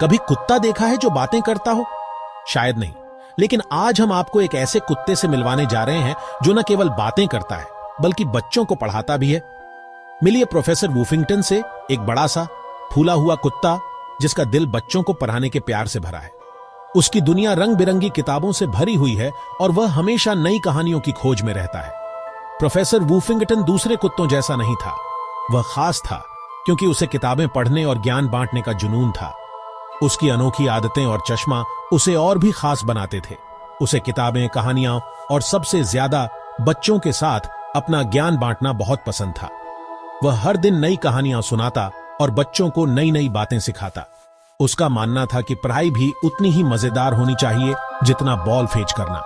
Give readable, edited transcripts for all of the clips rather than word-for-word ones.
कभी कुत्ता देखा है जो बातें करता हो? शायद नहीं, लेकिन आज हम आपको एक ऐसे कुत्ते से मिलवाने जा रहे हैं जो न केवल बातें करता है बल्कि बच्चों को पढ़ाता भी है। मिलिए प्रोफेसर वुफिंगटन से, एक बड़ा सा फूला हुआ कुत्ता जिसका दिल बच्चों को पढ़ाने के प्यार से भरा है। उसकी दुनिया रंग बिरंगी किताबों से भरी हुई है और वह हमेशा नई कहानियों की खोज में रहता है। प्रोफेसर वुफिंगटन दूसरे कुत्तों जैसा नहीं था। वह खास था क्योंकि उसे किताबें पढ़ने और ज्ञान बांटने का जुनून था। उसकी अनोखी आदतें और चश्मा उसे और भी खास बनाते थे। उसे किताबें, कहानियां और सबसे ज्यादा बच्चों के साथ अपना ज्ञान बांटना बहुत पसंद था। वह हर दिन नई कहानियां सुनाता और बच्चों को नई नई बातें सिखाता। उसका मानना था कि पढ़ाई भी उतनी ही मजेदार होनी चाहिए जितना बॉल फेंच करना।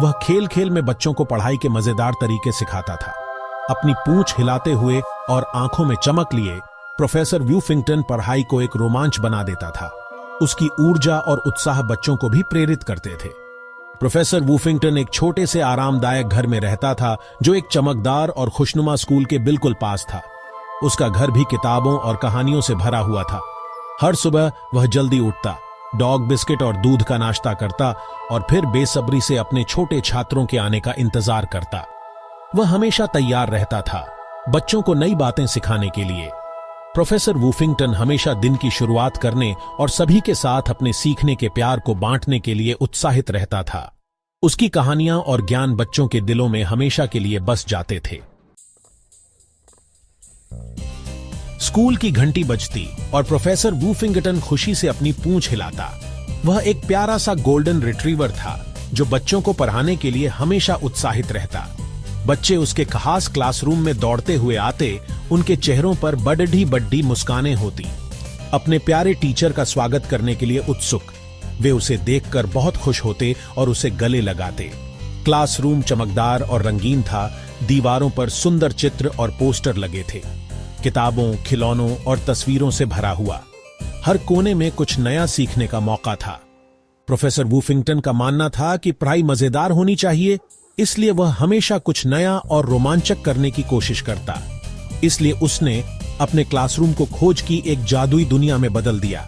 वह खेल खेल में बच्चों को पढ़ाई के मजेदार तरीके सिखाता था। अपनी पूंछ हिलाते हुए और आंखों में चमक लिए प्रोफेसर वुफिंगटन पढ़ाई को एक रोमांच बना देता था। उसकी ऊर्जा और उत्साह बच्चों को भी प्रेरित करते थे। प्रोफेसर वुफिंगटन एक छोटे से आरामदायक घर में रहता था जो एक चमकदार और खुशनुमा स्कूल के बिल्कुल पास था। उसका घर भी किताबों और कहानियों से भरा हुआ था। हर सुबह वह जल्दी उठता, डॉग बिस्किट और दूध का नाश्ता करता और फिर बेसब्री से अपने छोटे छात्रों के आने का इंतजार करता। वह हमेशा तैयार रहता था बच्चों को नई बातें सिखाने के लिए। प्रोफेसर वुफिंगटन हमेशा दिन की शुरुआत करने और सभी के साथ अपने सीखने के प्यार को बांटने के लिए उत्साहित रहता था। उसकी कहानियां और ज्ञान बच्चों के दिलों में हमेशा के लिए बस जाते थे। स्कूल की घंटी बजती और प्रोफेसर वुफिंगटन खुशी से अपनी पूंछ हिलाता। वह एक प्यारा सा गोल्डन रिट्रीवर था जो बच्चों को पढ़ाने के लिए हमेशा उत्साहित रहता। बच्चे उसके खास क्लासरूम में दौड़ते हुए आते, उनके चेहरों पर बड़ी बड़ी मुस्कानें होती, अपने प्यारे टीचर का स्वागत करने के लिए उत्सुक। वे उसे देखकर बहुत खुश होते और उसे गले लगाते। क्लासरूम चमकदार और रंगीन था। दीवारों पर सुंदर चित्र और पोस्टर लगे थे, किताबों, खिलौनों और तस्वीरों से भरा हुआ। हर कोने में कुछ नया सीखने का मौका था। प्रोफेसर वुफिंगटन का मानना था कि पढ़ाई मजेदार होनी चाहिए, इसलिए वह हमेशा कुछ नया और रोमांचक करने की कोशिश करता। इसलिए उसने अपने क्लासरूम को खोज की एक जादुई दुनिया में बदल दिया।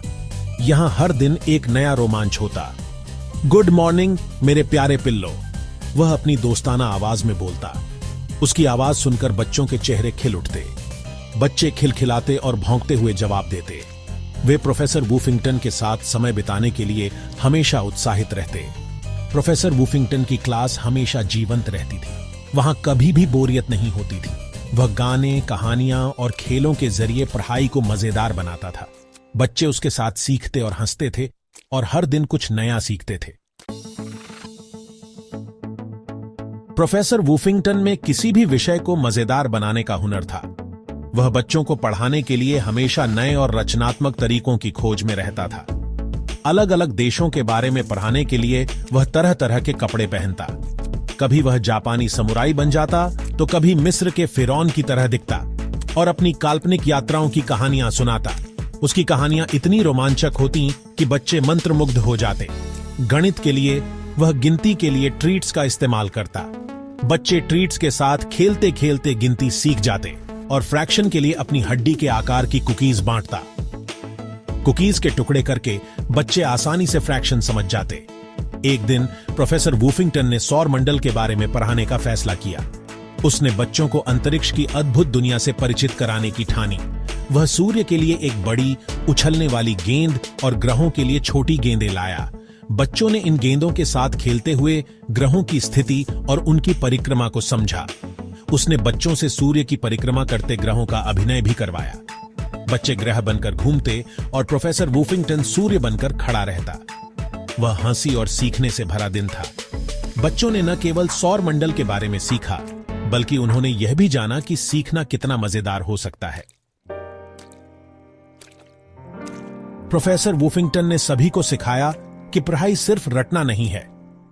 यहां हर दिन एक नया रोमांच होता। गुड मॉर्निंग मेरे प्यारे पिल्लो, वह अपनी दोस्ताना आवाज में बोलता। उसकी आवाज सुनकर बच्चों के चेहरे खिल उठते। बच्चे खिलखिलाते और भौंकते हुए जवाब देते। वे प्रोफेसर वुफिंगटन के साथ समय बिताने के लिए हमेशा उत्साहित रहते। प्रोफेसर वुफिंगटन की क्लास हमेशा जीवंत रहती थी। वहां कभी भी बोरियत नहीं होती थी। वह गाने, कहानियां और खेलों के जरिए पढ़ाई को मजेदार बनाता था। बच्चे उसके साथ सीखते और हंसते थे और हर दिन कुछ नया सीखते थे। प्रोफेसर वुफिंगटन में किसी भी विषय को मजेदार बनाने का हुनर था। वह बच्चों को पढ़ाने के लिए हमेशा नए और रचनात्मक तरीकों की खोज में रहता था। अलग अलग देशों के बारे में पढ़ाने के लिए वह तरह तरह के कपड़े पहनता। कभी वह जापानी समुराई बन जाता तो कभी मिस्र के फिरौन की तरह दिखता और अपनी काल्पनिक यात्राओं की कहानियां सुनाता। उसकी कहानियां इतनी रोमांचक होती कि बच्चे मंत्रमुग्ध हो जाते। गणित के लिए वह गिनती के लिए ट्रीट्स का इस्तेमाल करता। बच्चे ट्रीट्स के साथ खेलते खेलते गिनती सीख जाते और फ्रैक्शन के लिए अपनी हड्डी के आकार की कुकीज बांटता। कुकीज के टुकड़े करके बच्चे आसानी से फ्रैक्शन समझ जाते। एक दिन प्रोफेसर वुफिंगटन ने सौर मंडल के बारे में पढ़ाने का फैसला किया। उसने बच्चों को अंतरिक्ष की अद्भुत दुनिया से परिचित कराने की ठानी। वह सूर्य के लिए एक बड़ी उछलने वाली गेंद और ग्रहों के लिए छोटी गेंदें लाया। बच्चों ने इन गेंदों के साथ खेलते हुए ग्रहों की स्थिति और उनकी परिक्रमा को समझा। उसने बच्चों से सूर्य की परिक्रमा करते ग्रहों का अभिनय भी करवाया। बच्चे ग्रह बनकर घूमते और प्रोफेसर वुफिंगटन सूर्य बनकर खड़ा रहता। वह हंसी और सीखने से भरा दिन था। बच्चों ने न केवल सौर मंडल के बारे में सीखा, बल्कि उन्होंने यह भी जाना कि सीखना कितना मजेदार हो सकता है। प्रोफेसर वुफिंगटन ने सभी को सिखाया कि पढ़ाई सिर्फ रटना नहीं है,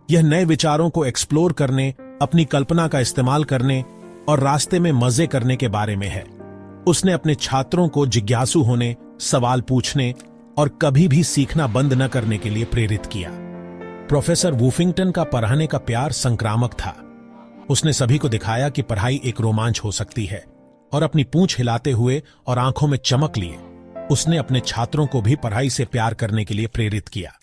यह नए विचारों को एक्सप्लोर करने, अपनी कल्पना का इस्तेमाल करने और रास्ते में मजे करने के बारे में है। उसने अपने छात्रों को जिज्ञासु होने, सवाल पूछने और कभी भी सीखना बंद न करने के लिए प्रेरित किया। प्रोफेसर वुफिंगटन का पढ़ाने का प्यार संक्रामक था। उसने सभी को दिखाया कि पढ़ाई एक रोमांच हो सकती है और अपनी पूंछ हिलाते हुए और आंखों में चमक लिए उसने अपने छात्रों को भी पढ़ाई से प्यार करने के लिए प्रेरित किया।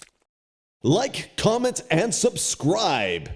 Like, comment, and subscribe.